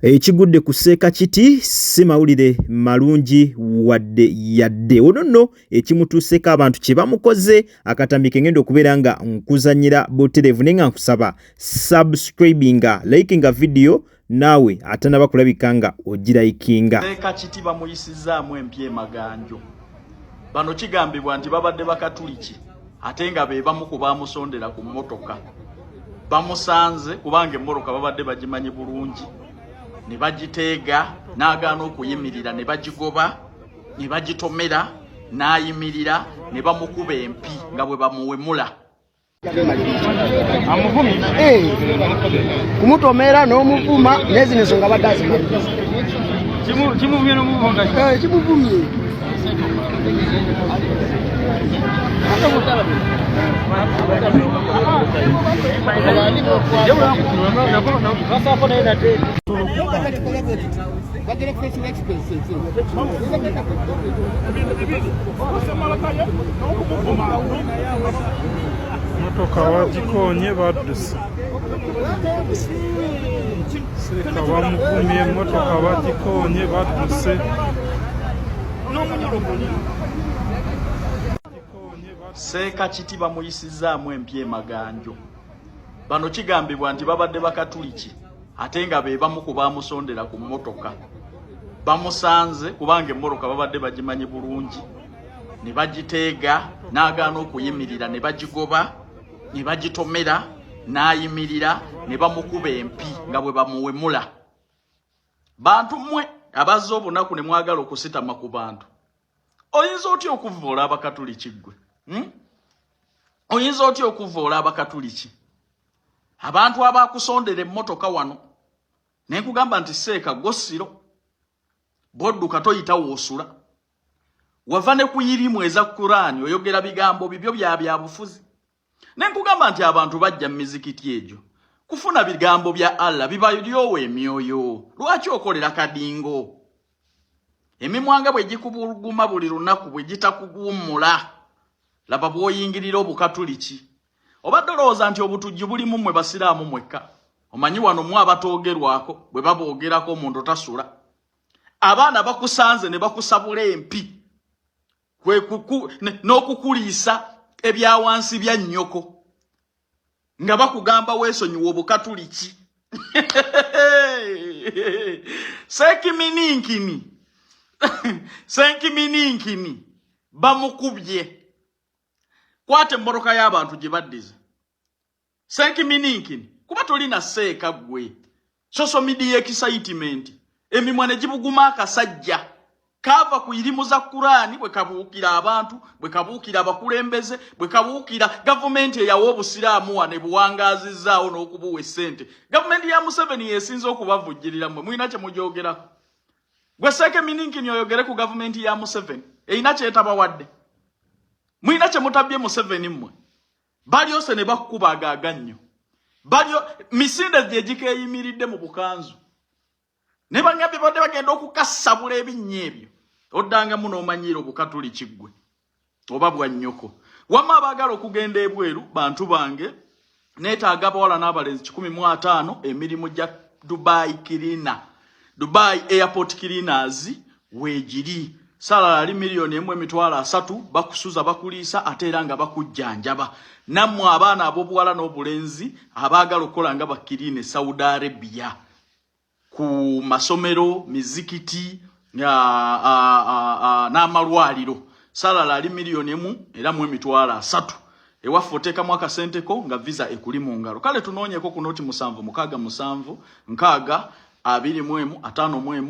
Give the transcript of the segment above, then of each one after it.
Ekigudde ku Seekakiti si mawulire malungi wadde yadde. Ono nno ekimutuuseko abantu kye bamukoze akatambi ke ngenda okubeera nga nkuzannyira butereevu naye nga nkusaba subscribinga likinga video naawe atanaba kulabika nga ogirayikinga. Seekakiti bamuyisizaamu empya emaganjo. Bano kigambibwa nti babadde bakatuliki ate nga be bamu ku baamusondera ku mmotoka. Bamusanze kubanga emmoroka babadde bagimanyi bulungi. Ne bagiteega n'agaana okuyimirira ne bagigoba ne bagitomera n'ayimirira ne bamukuba empi nga bwe bamuwemula. Amuvumi kumutomera n'omuvuma n'ezino ensonga badde azimaliriza. Kimuvumye n'omuvuma kimuvumye. Motoka wagikonye badduse. Seeka bamuvumye motoka bagikonye badduse. Seekakiti bamuyisizaamu empya emaganjo. Bano kigambibwa nti babadde bakatuliki ate nga be bamu ku baamusondera ku mmotoka. Bamusanze kubanga emmoroka babadde bagimanyi bulungi ne bagiteega n'agaana okuyimirira ne bagigoba ne bagitomera n'ayimirira ne bamukuba empi nga bwe bamuwemula. Bantu mmwe abazze obunaku ne mwagala okusitama ku bantu, oyinza otya okuvoola abakatuliki ggwe? Oyinza otya okuvoola abakatuliki? Abantu abakusondera emmotoka wano ne nkugamba nti Seeka Gosiro bodduka toyita woosula. Wava ne ku yirimu eza Kurani oyogera bigambo bibyo bya bufuzi. Ne nkugamba nti abantu bajja mu mizikiti egyo kufuna bigambo bya Allah bibalyowo emyoyo. Lwaki okolera kadingo? Emimwanga bwe gikubuluguma buli lunaku bwe gitakugummula laba bw'oyingirira obukatuliki. Obadde olowooza nti obutujju bulimu mmwe basiraamu mwekka? Omanyi wano mwe abatoogerwako bwe baboogerako omuntu tasula. Abaana bakusanze ne bakusabula empi n'okukuliisa ebya wansi bya nnyoko nga bakugamba weesonyiwa obukatuliki. Senkimininkini bamukubye. Kwate emmoroka y'abantu gye baddize. Senkimininkini kuba tolina Seeka ggwe. Social media excitement emimwa ne gibuguma akasajja kava ku irimu za Kurani bwe kabuukira abantu, bwe kabuukira abakulembeze, bwe kabuukira gavumenti eyawa obusiraamu wane buwangaazizaawo n'okubuwa essente. Gavumenti ya Museveni yesinza okubavujjirira mmwe mulina kye mujoogerako. Gwe Senkimininkini oyogere ku gavumenti ya Museveni erina kyetabawadde. Mulina kye mutabbye Museveni mmwe. Balyose ne bakukubagaaga nnyo. Misinde gye gikeeyimiridde mu bukanzu. Ne bangambye badde bagenda okukasabula ebinnya ebyo. Oddangamu n'omanyiira obukatuliki ggwe oba bwa nnyoko. Wamma abaagala okugenda ebweru bantu bange neetaaga abawala n'abalenzi 15 emirimu gya Dubai Airport Cleaners weegiri. Salala ali $1,300,000 bakusuza bakuliisa ate era nga bakujjanjaba. Nammwe abaana ab'obuwala n'obulenzi abaagala okukola nga bakirine Saudi Arabia ku masomero, mizikiti n'amalwaliro. Salala ali $1,300,000. Ewaffe oteekamu akasenteko nga visa ekuli mu ngalo. Kale tunoonyeko ku noti 7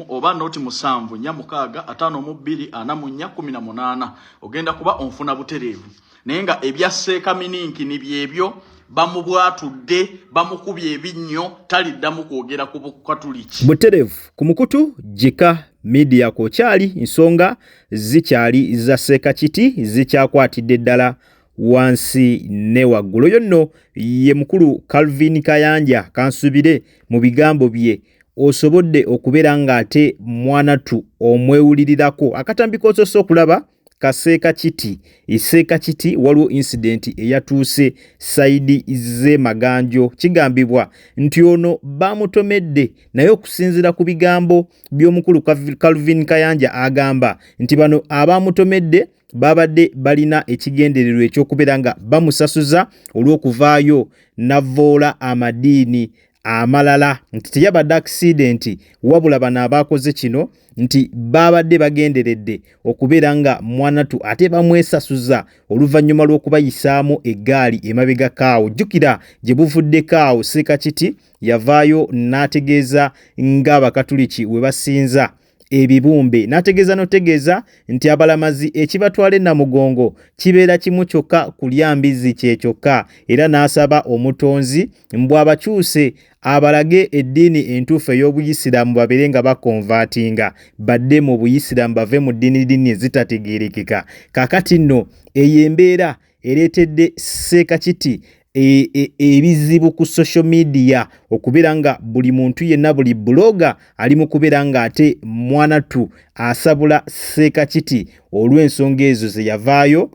oba noti 7 ogenda kuba onfuna butereevu. Naye nga ebya Seekamininki byebyo bamubwatudde bamukubye ebinnyo taliddamu kwogera ku bukatuliki. Butereevu ku mukutu Jika Media kokyali nsonga zikyali za Seekakiti zikyakwatidde ddala wansi ne waggulu. Yonno ye mukulu Calvin Kayanja kansubire mu bigambo bye osobodde okubeera nga ate mwanatu omwewulirirako akatambi k'osoose okulaba Kaseekakiti Seekakiti waliwo incident eyatuuse saidi ze Maganjo. Kigambibwa nti ono bamutomedde naye okusinziira ku bigambo by'omukulu Calvin Kayanja agamba nti bano abamutomedde babadde balina ekigendererwa ekyokubeera nga bamusasuza olw'okuvaayo navoola amadiini amalala, nti teyabadde accident wabula bano abakoze kino nti babadde bagenderedde okubeera nga Mwanatu ate bamwesasuza oluvannyuma lw'okubayisaamu eggaali emabega kaawo. Jjukira gye buvudde kaawo Seekakiti yavaayo n'ategeeza ng'Abakatuliki we basinza ebibumbe, n'ategeeza n'otegeeza nti abalamazi ekibatwala e Namugongo kibeera kimu kyokka kulya mbizi kye kyokka, era n'asaba omutonzi mbw abakyuse abalage eddiini entuufu ey'Obuyisiraamu babeere nga bakonvaatinga badde mu Buyisiraamu bave mu ddiini ezitategeerekeka. Kaakati nno eyo embeera ereetedde Seekakiti ebizibu ku social media okubeera nga buli muntu yenna buli bloga ali mu kubeera nga ate Mwanatu asabula Seekakiti olw'ensonga ezo ze yavaayo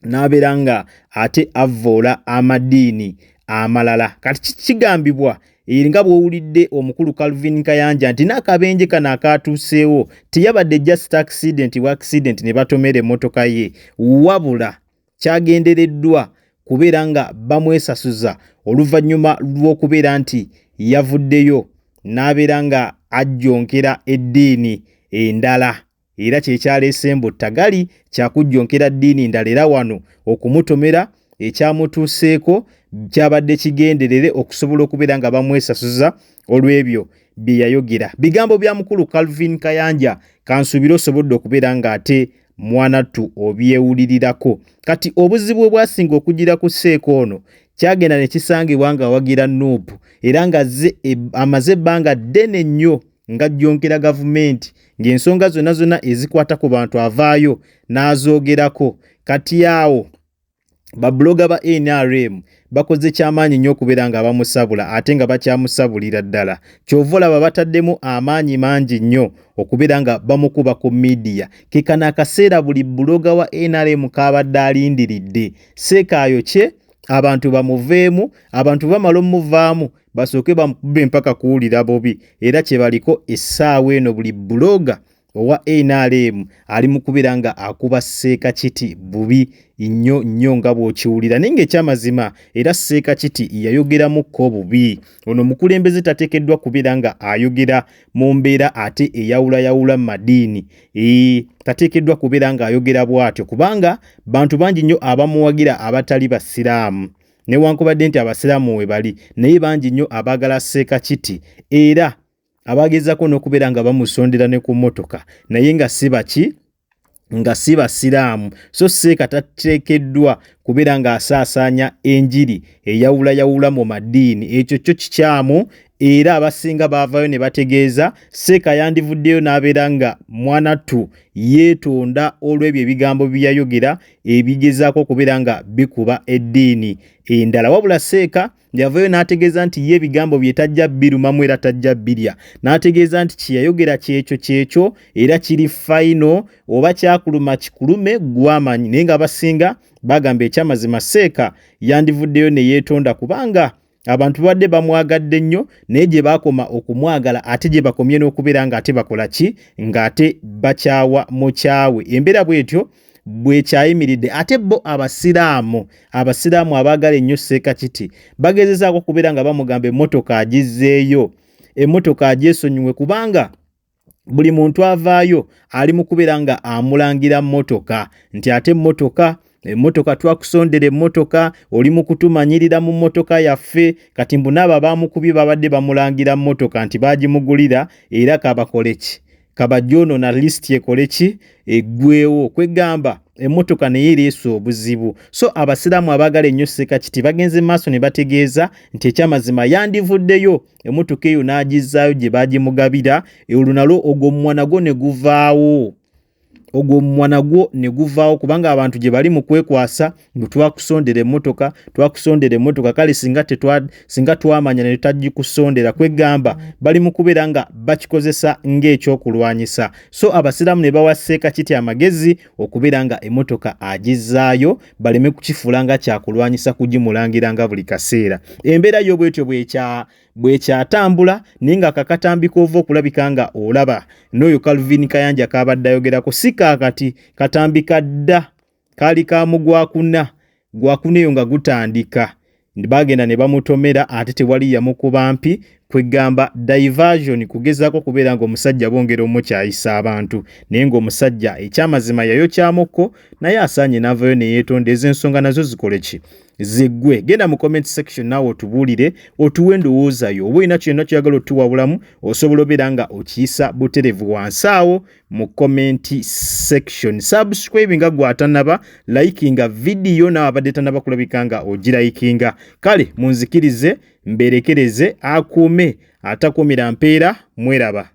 n'abeera nga ate avvoola amadiini amalala. Kati kigambibwa nga bw'owulidde omukulu Calvin Kayanja nti n'akabenje kano akatuuseewo teyabadde just accident wa accident ne batomera emmotoka ye, wabula kyagendereddwa kubeera nga bamwesasuza oluvannyuma lw'okubeera nti yavuddeyo n'abeera nga ajjonkera eddiini endala, era kyekyaleese embuttagali kyakujjonkera ddiini ndala, era wano okumutomera ekyamutuuseeko kyabadde kigenderere okusobola okubeera nga bamwesasuza olw'ebyo bye yayogera. Bigambo bya mukulu Calvin Kayanja kansuubire osobodde okubeera nga ate Mwanatu obyewulirirako. Kati obuzibu bwasinga okugira ku Seeko ono kyagenda ne kisangibwa nga wagira Nuupu era nga amaze ebbanga ddene nnyo nga jjonkera gavumenti ng'ensonga zonna ezikwata ku bantu avaayo n'azoogerako. Kati awo babloga ba NRM bakoze kyamaanyi nnyo okubeera nga bamusabula ate nga bakyamusabulira ddala. Kyova olaba bataddemu amaanyi mangi nnyo okubeera nga bamukuba ku media. Kekano akaseera buli bloga wa NRM kabadde alindiridde Seekaayo kye abantu bamuveemu, abantu bamala omuvaamu basooke bamukube mpaka kuwulira bubi, era kye baliko essaawa eno buli bloga owa NRM ali mu kubeera nga akuba Seekakiti bubi nnyo nga bw'okiwulira. Naye ng'ekyamazima era Seekakiti yayogeramukko bubi. Ono mukulembeze tateekeddwa kubeera nga ayogera mu mbeera ate eyawulayawula mu madiini. Tateekeddwa kubeera nga ayogera bw'atyo kubanga bantu bangi nnyo abamuwagira abatali basiraamu, newankubadde nti abasiraamu we bali, naye bangi nnyo abaagala Seekakiti era abagezaako n'okubeera nga bamusondera ne ku mmotoka naye nga si basiraamu. So Seeka tateekeddwa kubeera ng'asaasaanya enjiri eyawulayawula mu madiini. Ekyo kyo kikyamu era abasinga baavaayo ne bategeeza Seeka yandivuddeyo n'abeera nga Mwanatu yeetonda olw'ebyo ebigambo bye yayogera ebigezaako okubeera nga bikuba eddiini endala. Wabula Seeka yavaayo n'ategeeza nti ye ebigambo bye tajja birumamu era tajja birya. N'ategeeza nti kye yayogera kyekyo era kiri fayino, oba kyakuluma kikulume gw'amanyi. Naye nga abasinga bagamba ekyamazima Seeka yandivuddeyo ne yeetonda kubanga abantu badde bamwagadde nnyo, naye gye baakoma okumwagala ate gye bakomye n'okubeera nga ate bakola ki, ng'ate bakyawa mu kyawe. Embeera bw'etyo bwekyayimiridde. Ate bo abasiraamu abaagala ennyo Seekakiti bagezezaako okubeera nga bamugamba emmotoka agizzeeyo, emmotoka agyesonyiwe kubanga buli muntu avaayo ali mu kubeera nga amulangira mmotoka nti ate emmotoka twakusondera emmotoka, oli mu kutumanyirira mu mmotoka yaffe. Kati mbu n'abo abamukubye babadde bamulangira mmotoka nti baagimugulira era kabakole ki, kabajoonoona lisiti ekole ki, eggwewo. Kwegamba emmotoka naye ereese obuzibu. So abasiraamu abaagala ennyo Seekakiti bagenze maaso ne bategeeza nti ekyamazima yandivuddeyo emmotoka eyo n'agizzaayo gye baagimugabira, olunalo ogwo mwana gwo ne guvaawo. ogwo mwana gwo ne guvaawo kubanga abantu gye bali mu kwekwasa ngu twakusondera emmotoka kale singa twamanya ne tutagikusondera kwegamba bali mu kubeera nga bakikozesa ng'ekyokulwanyisa. So abasiraamu ne bawa Ssekakiti amagezi okubeera nga emmotoka agizaayo baleme kukifuula nga kyakulwanyisa kugimulangira nga buli kaseera. Embeera yo bwetyo bwekyatambula naye nga kakatambika ova okulabika nga olaba n'oyo Calvin Kayanja kabadde ayogerako si kaakati katambika dda kaali kaamu gwakuna eyo nga gutandika bagenda ne bamutomera ate tewali yamukuba mpi kwegamba diversion kugezaako kubeera ng'omusajja bongera omukyayisa abantu naye ng'omusajja ekyamazima yayo kyamukko naye asaanye n'avayo ne yeetonda ez'ensonga nazo zikole ki ziggwe. Genda mu comment section naawe otubuulire otuwe endowooza yo oba olina kyonna kyoyagala otuwabulamu osobola obeera nga okiyisa butereevu wansi awo mu comment section. Subscribe nga gw'atanaba, likinga video naawe abadde tanaba kulabika nga ogirayikinga. Kale munzikirize mberekereze akuume atakuumira mpeera mweraba.